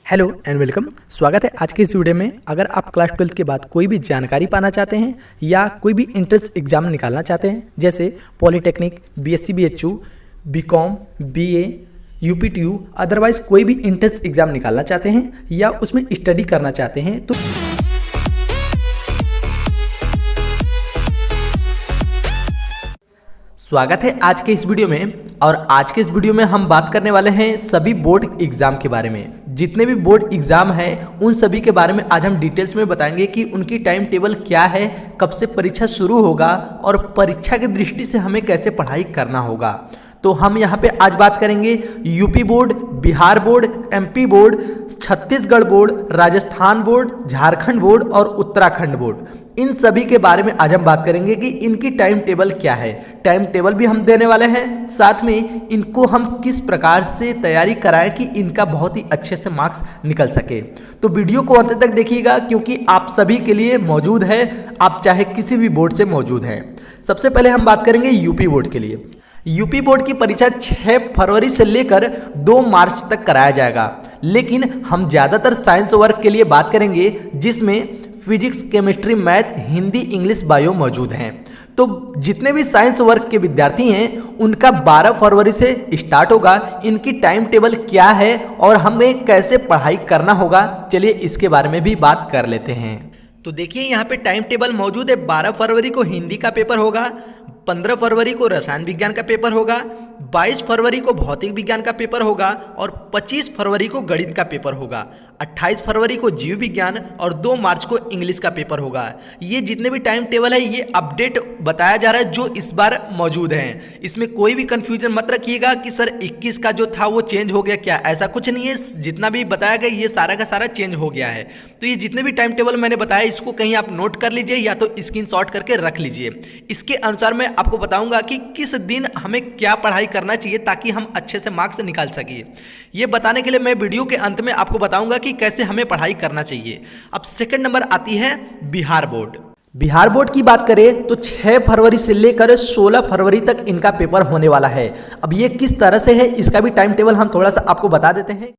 Hello and welcome. स्वागत है आज के इस वीडियो में। अगर आप क्लास 12 के बाद कोई भी जानकारी पाना चाहते हैं या कोई भी एंट्रेंस एग्जाम निकालना चाहते हैं, जैसे polytechnic, BSc BHU, BCom, BA, UPTU, otherwise कोई भी एंट्रेंस एग्जाम निकालना चाहते हैं या उसमें स्टडी करना चाहते हैं, तो स्वागत है आज के इस वीडियो में। और आज के इस वीडियो में हम बात करने वाले हैं सभी बोर्ड एग्जाम के बारे में। जितने भी बोर्ड एग्जाम हैं उन सभी के बारे में आज हम डिटेल्स में बताएंगे कि उनकी टाइम टेबल क्या है, कब से परीक्षा शुरू होगा और परीक्षा की दृष्टि से हमें कैसे पढ़ाई करना होगा। तो हम यहाँ पे आज बात करेंगे UP board, Bihar board, MP board, Chhattisgarh board, Rajasthan board, Jharkhand board और उत्तराखंड बोर्ड। इन सभी के बारे में आज हम बात करेंगे कि इनकी टाइम टेबल क्या है। टाइम टेबल भी हम देने वाले हैं, साथ में इनको हम किस प्रकार से तैयारी कराएं कि इनका बहुत ही अच्छे से मार्क्स निकल सके। तो वीडियो को अंत तक देखिएगा क्योंकि आप सभी के लिए मौजूद है, आप चाहे किसी भी बोर्ड से मौजूद हैं। सबसे पहले हम बात करेंगे यूपी बोर्ड के लिए। यूपी बोर्ड की परीक्षा 6 फरवरी से लेकर 2 मार्च तक कराया जाएगा, लेकिन हम ज़्यादातर साइंस वर्क के लिए बात करेंगे जिसमें physics, chemistry, math, Hindi, English, bio मौजूद हैं। तो जितने भी साइंस वर्क के विद्यार्थी हैं उनका 12 फरवरी से स्टार्ट होगा। इनकी टाइम टेबल क्या है और हमें कैसे पढ़ाई करना होगा, चलिए इसके बारे में भी बात कर लेते हैं। तो देखिए यहाँ पे टाइम टेबल मौजूद है। 12 फरवरी को हिंदी का पेपर होगा, 15 फरवरी को रसायन विज्ञान का पेपर होगा, 22 फरवरी को भौतिक विज्ञान का पेपर होगा और 25 फरवरी को गणित का पेपर होगा, 28 फरवरी को जीव विज्ञान और 2 मार्च को इंग्लिश का पेपर होगा। ये जितने भी टाइम टेबल है ये अपडेट बताया जा रहा है जो इस बार मौजूद हैं। इसमें कोई भी कंफ्यूजन मत रखिएगा कि सर 21 का जो था वो चेंज हो गया क्या, ऐसा कुछ नहीं है। जितना भी बताया गया ये सारा का सारा चेंज हो गया है। तो ये जितने भी टाइम टेबल मैंने बताया इसको कहीं आप नोट कर लीजिए या तो स्क्रीनशॉट करके रख लीजिए। इसके अनुसार मैं आपको बताऊंगा कि किस दिन हमें क्या पढ़ाई करना चाहिए ताकि हम अच्छे से मार्क्स निकाल सकें। ये बताने के लिए मैं वीडियो के अंत में आपको बताऊंगा कि कैसे हमें पढ़ाई करना चाहिए। अब सेकंड नंबर आती है बिहार बोर्ड। बिहार बोर्ड की बात करें तो 6 फरवरी से लेकर 16 फरवरी तक इनका पेपर होने वाला है। अब ये किस तरह से है इसका भी टाइम टेबल हम थोड़ा सा आपको बता देते हैं।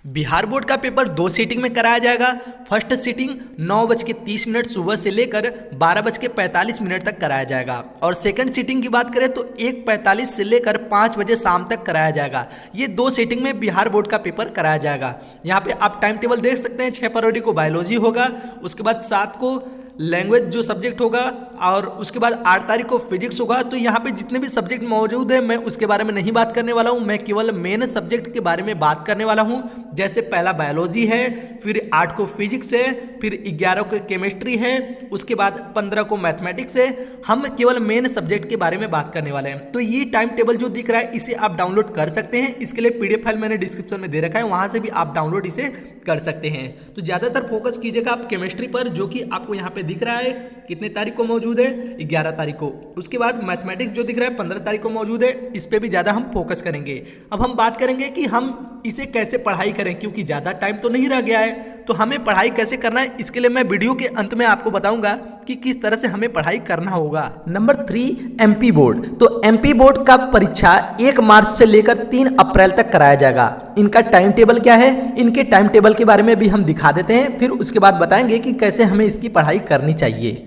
बिहार बोर्ड का पेपर 2 सीटिंग में कराया जाएगा। फर्स्ट सीटिंग 9:30 सुबह से लेकर 12:45 तक कराया जाएगा और सेकंड सीटिंग की बात करें तो 1:45 से लेकर 5 बजे शाम तक कराया जाएगा। ये 2 सीटिंग में बिहार बोर्ड का पेपर कराया जाएगा। यहाँ पे आप टाइम टेबल देख सकते हैं। 6 फरवरी को बायोलॉजी होगा, उसके बाद 7 को लैंग्वेज जो सब्जेक्ट होगा और उसके बाद 8 तारीख को फिजिक्स होगा। तो यहाँ पे जितने भी सब्जेक्ट मौजूद है मैं उसके बारे में नहीं बात करने वाला हूँ, मैं केवल मेन सब्जेक्ट के बारे में बात करने वाला हूँ। जैसे पहला बायोलॉजी है, फिर 8 को फिजिक्स है, फिर 11 को केमिस्ट्री है, उसके बाद 15 को मैथमेटिक्स है। हम केवल मेन सब्जेक्ट के बारे में बात करने वाले हैं। तो ये टाइम टेबल जो दिख रहा है इसे आप डाउनलोड कर सकते हैं। इसके लिए PDF फाइल मैंने डिस्क्रिप्शन में दे रखा है, वहाँ से भी आप डाउनलोड इसे कर सकते हैं। तो ज़्यादातर फोकस कीजिएगा आप केमिस्ट्री पर, जो कि आपको यहाँ पे दिख रहा है कितने तारीख को मौजूद है, 11 तारीख को। उसके बाद मैथमेटिक्स जो दिख रहा है 15 तारीख को मौजूद है, इस पे भी ज़्यादा हम फोकस करेंगे। अब हम बात करेंगे कि हम इसे कैसे पढ़ाई करें, क्योंकि ज़्यादा टाइम तो नहीं रह गया है। तो हमें पढ़ाई कैसे करना है इसके लिए मैं वीडियो के अंत में आपको बताऊंगा कि किस तरह से हमें पढ़ाई करना होगा। Number 3 MP board. तो एमपी बोर्ड का परीक्षा 1 मार्च से लेकर 3 अप्रैल तक कराया जाएगा। इनका टाइम टेबल क्या है, इनके टाइम टेबल के बारे में भी हम दिखा देते हैं, फिर उसके बाद बताएंगे कि कैसे हमें इसकी पढ़ाई करनी चाहिए।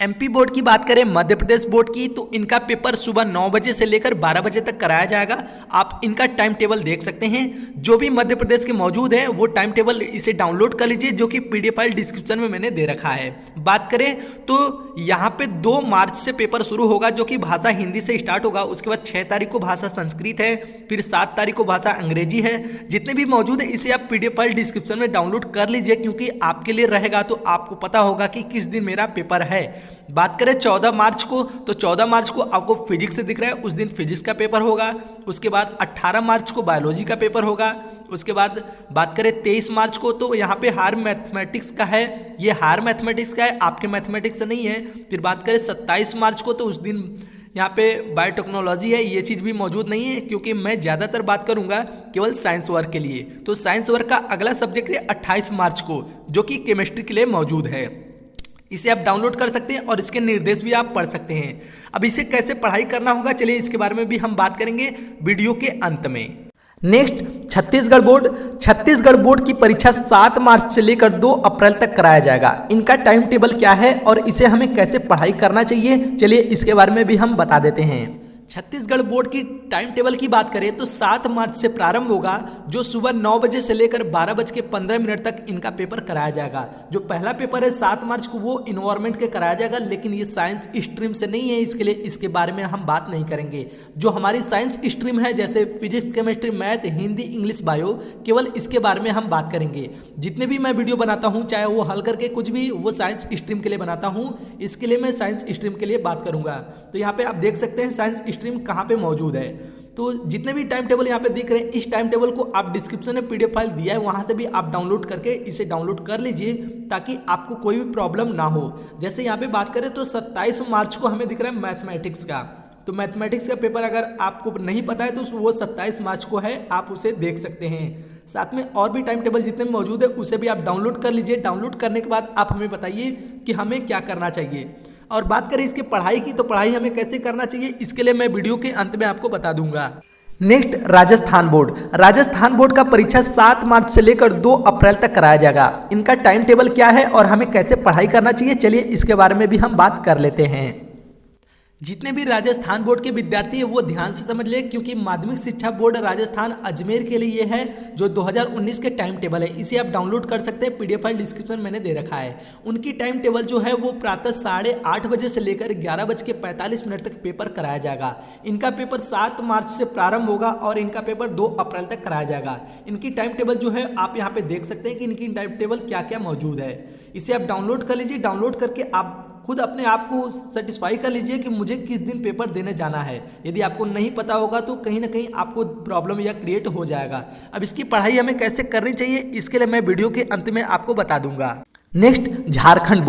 एमपी बोर्ड की बात करें मध्य प्रदेश बोर्ड की, तो इनका पेपर सुबह 9 बजे से लेकर 12 बजे तक कराया जाएगा। आप इनका टाइम टेबल देख सकते हैं। जो भी मध्य प्रदेश के मौजूद हैं वो टाइम टेबल इसे डाउनलोड कर लीजिए, जो कि PDF फाइल डिस्क्रिप्शन में मैंने दे रखा है। बात करें तो यहाँ पे 2 मार्च से पेपर शुरू होगा, जो कि भाषा हिंदी से स्टार्ट होगा। उसके बाद 6 तारीख को भाषा संस्कृत है, फिर 7 तारीख को भाषा अंग्रेजी है। जितने भी मौजूद है इसे आप PDF फाइल डिस्क्रिप्शन में डाउनलोड कर लीजिए, क्योंकि आपके लिए रहेगा तो आपको पता होगा कि किस दिन मेरा पेपर है। बात करें 14 मार्च को, तो 14 मार्च को आपको फिजिक्स से दिख रहा है, उस दिन फिजिक्स का पेपर होगा। उसके बाद 18 मार्च को बायोलॉजी का पेपर होगा। उसके बाद बात करें 23 मार्च को, तो यहाँ पे हायर मैथमेटिक्स का है, ये हायर मैथमेटिक्स का है, आपके मैथमेटिक्स नहीं है। फिर बात करें 27 मार्च को, तो उस दिन यहाँ पे बायोटेक्नोलॉजी है, ये चीज़ भी मौजूद नहीं है, क्योंकि मैं ज़्यादातर बात करूँगा केवल साइंस वर्क के लिए। तो साइंस वर्क का अगला सब्जेक्ट है 28 मार्च को, जो कि केमिस्ट्री के लिए मौजूद है। इसे आप डाउनलोड कर सकते हैं और इसके निर्देश भी आप पढ़ सकते हैं। अब इसे कैसे पढ़ाई करना होगा चलिए इसके बारे में भी हम बात करेंगे वीडियो के अंत में। नेक्स्ट छत्तीसगढ़ बोर्ड की परीक्षा 7 मार्च से लेकर 2 अप्रैल तक कराया जाएगा। इनका टाइम टेबल क्या है और इसे हमें कैसे पढ़ाई करना चाहिए, चलिए इसके बारे में भी हम बता देते हैं। छत्तीसगढ़ बोर्ड की टाइम टेबल की बात करें तो 7 मार्च से प्रारंभ होगा, जो सुबह 9 बजे से लेकर 12:15 तक इनका पेपर कराया जाएगा। जो पहला पेपर है 7 मार्च को वो इन्वायरमेंट के कराया जाएगा, लेकिन ये साइंस स्ट्रीम से नहीं है, इसके लिए इसके बारे में हम बात नहीं करेंगे। जो हमारी साइंस स्ट्रीम है जैसे physics, chemistry, math, Hindi, English, bio, केवल इसके बारे में हम बात करेंगे। जितने भी मैं वीडियो बनाता हूँ चाहे वो हल करके कुछ भी, वो साइंस स्ट्रीम के लिए बनाता हूँ, इसके लिए मैं साइंस स्ट्रीम के लिए बात करूँगा। तो यहाँ पे आप देख सकते हैं साइंस स्ट्रीम कहाँ पे मौजूद है। तो जितने भी टाइम टेबल यहाँ पे दिख रहे हैं, इस टाइम टेबल को आप डिस्क्रिप्शन में पीडीएफ फाइल दिया है, वहाँ से भी आप डाउनलोड करके इसे डाउनलोड कर लीजिए ताकि आपको कोई भी प्रॉब्लम ना हो। जैसे यहाँ पे बात करें तो 27 मार्च को हमें दिख रहा है मैथमेटिक्स का, तो मैथमेटिक्स का पेपर अगर आपको नहीं पता है तो वो 27 मार्च को है, आप उसे देख सकते हैं। साथ में और भी टाइम टेबल जितने भी मौजूद है उसे भी आप डाउनलोड कर लीजिए। डाउनलोड करने के बाद आप हमें बताइए कि हमें क्या करना चाहिए। और बात करें इसकी पढ़ाई की, तो पढ़ाई हमें कैसे करना चाहिए इसके लिए मैं वीडियो के अंत में आपको बता दूंगा। नेक्स्ट राजस्थान बोर्ड का परीक्षा 7 मार्च से लेकर 2 अप्रैल तक कराया जाएगा। इनका टाइम टेबल क्या है और हमें कैसे पढ़ाई करना चाहिए, चलिए इसके बारे में भी हम बात कर लेते हैं। जितने भी राजस्थान बोर्ड के विद्यार्थी हैं वो ध्यान से समझ ले, क्योंकि माध्यमिक शिक्षा बोर्ड राजस्थान अजमेर के लिए है जो 2019 के टाइम टेबल है। इसे आप डाउनलोड कर सकते हैं, पीडीएफ फाइल डिस्क्रिप्शन मैंने दे रखा है। उनकी टाइम टेबल जो है वो प्रातः 8:30 बजे से लेकर 11:45 तक पेपर कराया जाएगा। इनका पेपर 7 मार्च से प्रारंभ होगा और इनका पेपर 2 अप्रैल तक कराया जाएगा। इनकी टाइम टेबल जो है आप यहाँ पे देख सकते हैं कि इनकी टाइम टेबल क्या क्या मौजूद है। इसे आप डाउनलोड कर लीजिए। डाउनलोड करके आप खुद अपने आप को सेटिस्फाई कर लीजिए कि मुझे किस दिन पेपर देने जाना है। यदि आपको नहीं पता होगा तो कहीं ना कहीं आपको प्रॉब्लम या क्रिएट हो जाएगा। अब इसकी पढ़ाई हमें कैसे करनी चाहिए इसके लिए मैं वीडियो के अंत में आपको बता दूंगा। नेक्स्ट झारखंड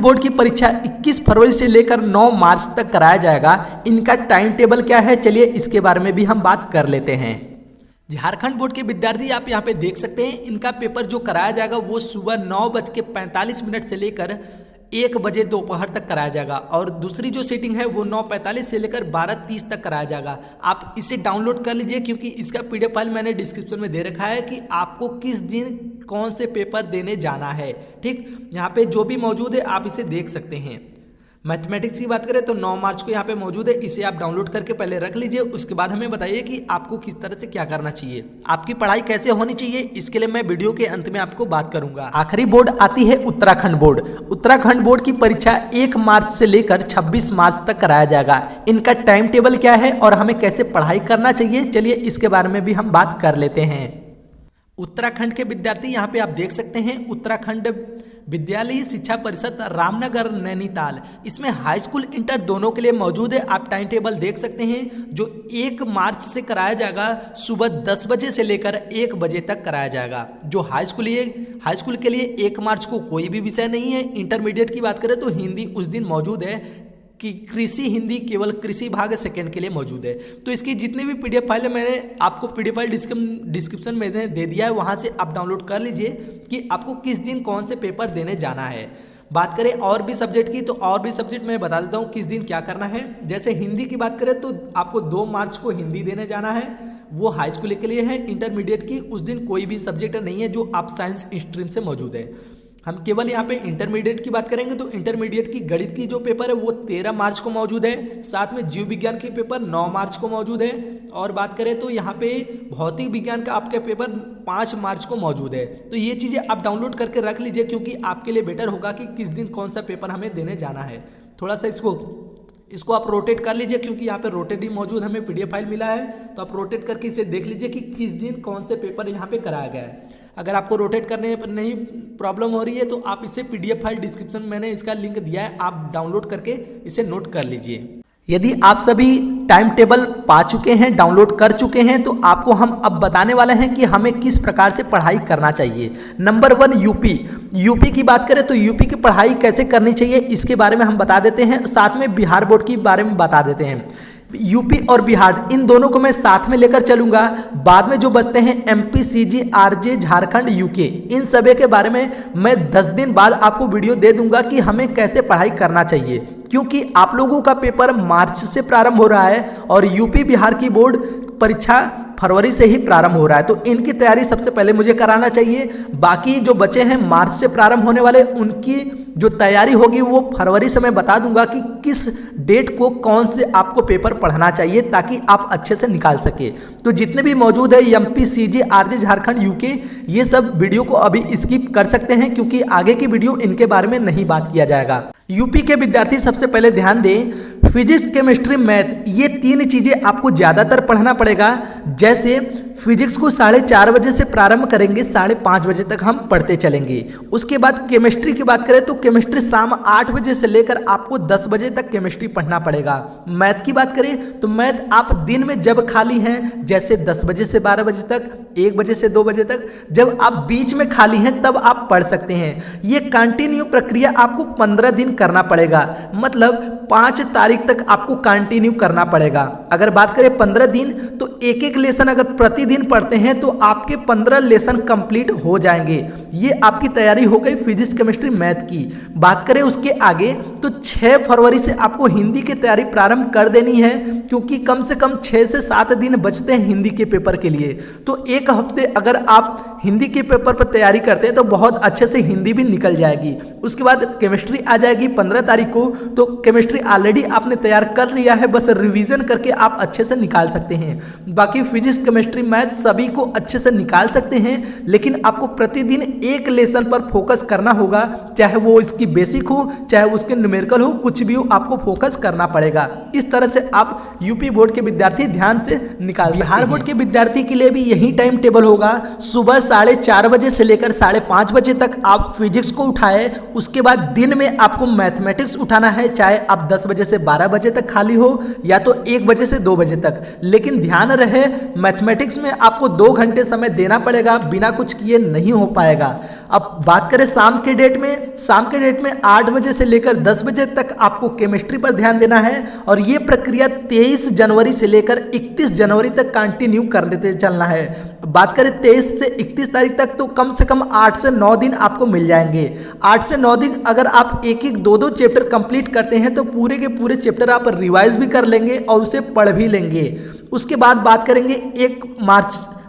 बोर्ड की परीक्षा 21 फरवरी से लेकर 9 मार्च तक कराया जाएगा। इनका टाइम टेबल क्या है, चलिए इसके बारे में भी हम बात कर लेते हैं। झारखंड बोर्ड के विद्यार्थी आप यहाँ पे देख सकते हैं, इनका पेपर जो कराया जाएगा वो सुबह 9:45 से लेकर 1 बजे दोपहर तक कराया जाएगा। और दूसरी जो सीटिंग है वो 9:45 से लेकर 12:30 तक कराया जाएगा। आप इसे डाउनलोड कर लीजिए, क्योंकि इसका पीडीएफ फाइल मैंने डिस्क्रिप्शन में दे रखा है कि आपको किस दिन कौन से पेपर देने जाना है। ठीक, यहाँ पे जो भी मौजूद है आप इसे देख सकते हैं। मैथमेटिक्स की बात करें तो 9 मार्च को यहाँ पे मौजूद है, इसे आप डाउनलोड करके पहले रख लीजिए। उसके बाद हमें बताइए कि आपको किस तरह से क्या करना चाहिए, आपकी पढ़ाई कैसे होनी चाहिए, इसके लिए मैं वीडियो के अंत में आपको बात करूंगा। आखिरी बोर्ड आती है उत्तराखंड बोर्ड की परीक्षा 1 मार्च से लेकर 26 मार्च तक कराया जाएगा। इनका टाइम टेबल क्या है और हमें कैसे पढ़ाई करना चाहिए, चलिए इसके बारे में भी हम बात कर लेते हैं। उत्तराखंड के विद्यार्थी यहाँ पे आप देख सकते हैं, उत्तराखंड विद्यालयी शिक्षा परिषद रामनगर नैनीताल, इसमें हाई स्कूल इंटर दोनों के लिए मौजूद है। आप टाइम टेबल देख सकते हैं, जो 1 मार्च से कराया जाएगा सुबह 10 बजे से लेकर 1 बजे तक कराया जाएगा। जो हाई स्कूल के लिए 1 मार्च को कोई भी विषय नहीं है। इंटरमीडिएट की बात करें तो हिंदी उस दिन मौजूद है कि कृषि हिंदी केवल कृषि भाग सेकंड के लिए मौजूद है। तो इसकी जितनी भी पीडीएफ फाइल है मैंने आपको पीडीएफ फाइल डिस्क्रिप्शन में दे दिया है, वहां से आप डाउनलोड कर लीजिए कि आपको किस दिन कौन से पेपर देने जाना है। बात करें और भी सब्जेक्ट की, तो और भी सब्जेक्ट मैं बता देता हूँ किस दिन क्या करना है। जैसे हिंदी की बात करें तो आपको 2 मार्च को हिंदी देने जाना है, वो हाई स्कूल के लिए है। इंटरमीडिएट की उस दिन कोई भी सब्जेक्ट नहीं है जो आप साइंस स्ट्रीम से मौजूद है। हम केवल यहाँ पे इंटरमीडिएट की बात करेंगे तो इंटरमीडिएट की गणित की जो पेपर है वो 13 मार्च को मौजूद है। साथ में जीव विज्ञान के पेपर 9 मार्च को मौजूद है। और बात करें तो यहाँ पे भौतिक विज्ञान का आपका पेपर 5 मार्च को मौजूद है। तो ये चीज़ें आप डाउनलोड करके रख लीजिए, क्योंकि आपके लिए बेटर होगा कि किस दिन कौन सा पेपर हमें देने जाना है। थोड़ा सा इसको आप रोटेट कर लीजिए, क्योंकि यहाँ पे रोटेट ही मौजूद हमें पीडीएफ फाइल मिला है। तो आप रोटेट करके इसे देख लीजिए कि किस दिन कौन से पेपर यहाँ पे कराया गया है। अगर आपको रोटेट करने पर नहीं प्रॉब्लम हो रही है तो आप इसे पीडीएफ फाइल डिस्क्रिप्शन में मैंने इसका लिंक दिया है, आप डाउनलोड करके इसे नोट कर लीजिए। यदि आप सभी टाइम टेबल पा चुके हैं, डाउनलोड कर चुके हैं, तो आपको हम अब बताने वाले हैं कि हमें किस प्रकार से पढ़ाई करना चाहिए। नंबर 1 यूपी की बात करें तो यूपी की पढ़ाई कैसे करनी चाहिए इसके बारे में हम बता देते हैं। साथ में बिहार बोर्ड के बारे में बता देते हैं। यूपी और बिहार इन दोनों को मैं साथ में लेकर चलूंगा। बाद में जो बचते हैं MP, CG, RJ, Jharkhand, UK, इन सभी के बारे में मैं 10 दिन बाद आपको वीडियो दे दूंगा कि हमें कैसे पढ़ाई करना चाहिए, क्योंकि आप लोगों का पेपर मार्च से प्रारंभ हो रहा है और यूपी बिहार की बोर्ड परीक्षा फरवरी से ही प्रारंभ हो रहा है, तो इनकी तैयारी सबसे पहले मुझे कराना चाहिए। बाकी जो बचे हैं मार्च से प्रारंभ होने वाले, उनकी जो तैयारी होगी वो फरवरी से मैं बता दूंगा कि किस डेट को कौन से आपको पेपर पढ़ना चाहिए ताकि आप अच्छे से निकाल सके। तो जितने भी मौजूद है MP, CG, RJ, Jharkhand, UK, ये सब वीडियो को अभी स्किप कर सकते हैं क्योंकि आगे की वीडियो इनके बारे में नहीं बात किया जाएगा। यूपी के विद्यार्थी सबसे पहले ध्यान दें, फिजिक्स, केमिस्ट्री, मैथ, ये 3 चीज़ें आपको ज़्यादातर पढ़ना पड़ेगा। जैसे फिजिक्स को 4:30 बजे से प्रारंभ करेंगे, 5:30 बजे तक हम पढ़ते चलेंगे। उसके बाद केमिस्ट्री की बात करें तो केमिस्ट्री शाम 8 बजे से लेकर आपको 10 बजे तक केमिस्ट्री पढ़ना पड़ेगा। मैथ की बात करें तो मैथ आप दिन में जब खाली हैं, जैसे 10 बजे से 12 बजे तक, 1 बजे से 2 बजे तक, जब आप बीच में खाली हैं तब आप पढ़ सकते हैं। ये कंटिन्यू प्रक्रिया आपको 15 दिन करना पड़ेगा, मतलब 5 तारीख तक आपको कंटिन्यू करना पड़ेगा। अगर बात करें 15 दिन तो एक लेसन अगर प्रतिदिन पढ़ते हैं तो आपके 15 लेसन कंप्लीट हो जाएंगे। ये आपकी तैयारी हो गई फिजिक्स, केमिस्ट्री, मैथ की। बात करें उसके आगे तो 6 फरवरी से आपको हिंदी की तैयारी प्रारंभ कर देनी है क्योंकि कम से कम 6 से 7 दिन बचते हैं हिंदी के पेपर के लिए। तो एक हफ्ते अगर आप हिंदी के पेपर पर तैयारी करते हैं तो बहुत अच्छे से हिंदी भी निकल जाएगी। उसके बाद केमिस्ट्री आ जाएगी 15 तारीख को, तो केमिस्ट्री ऑलरेडी आपने तैयार कर लिया है, बस रिवीजन करके आप अच्छे से निकाल सकते हैं। बाकी फिजिक्स, केमिस्ट्री, मैथ सभी को अच्छे से निकाल सकते हैं, लेकिन आपको प्रतिदिन एक लेसन पर फोकस करना होगा, चाहे वो इसकी बेसिक हो, चाहे उसके न्यूमेरिकल हो, कुछ भी हो, आपको फोकस करना पड़ेगा। इस तरह से आप यूपी बोर्ड के विद्यार्थी ध्यान से निकाल सकते हैं। बिहार बोर्ड के विद्यार्थी के लिए भी यही टाइम टेबल होगा। सुबह 4:30 बजे से लेकर 5:30 बजे तक आप फिजिक्स को उठाए, उसके बाद दिन में आपको मैथमेटिक्स उठाना है, चाहे आप 10 बजे से 12 बजे तक खाली हो या तो 1 बजे से 2 बजे तक। लेकिन ध्यान रहे मैथमेटिक्स में आपको 2 घंटे समय देना पड़ेगा, बिना कुछ किए नहीं हो पाएगा। अब बात करें शाम के डेट में 8 बजे से लेकर 10 बजे तक आपको केमिस्ट्री पर ध्यान देना है और ये प्रक्रिया 23 जनवरी से लेकर 31 जनवरी तक कंटिन्यू कर लेते चलना है। बात करें 23 से 31 तारीख तक तो कम से कम 8 से 9 दिन आपको मिल जाएंगे। 8 से 9 दिन अगर आप एक 2 चैप्टर कंप्लीट करते हैं तो पूरे के पूरे चैप्टर आप रिवाइज भी कर लेंगे और उसे पढ़ भी लेंगे। उसके बाद बात करेंगे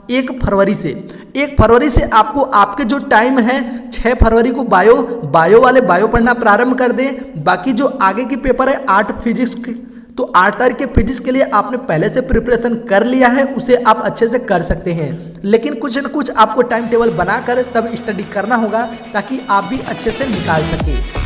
1 फरवरी से आपको आपके जो टाइम है 6 फरवरी को बायो वाले बायो पढ़ना प्रारंभ कर दें। बाकी जो आगे की पेपर है 8 फिजिक्स की, तो 8 तारीख के फिजिक्स के लिए आपने पहले से प्रिपरेशन कर लिया है, उसे आप अच्छे से कर सकते हैं। लेकिन कुछ न कुछ आपको टाइम टेबल बनाकर तब स्टडी करना होगा ताकि आप भी अच्छे से निकाल सकें।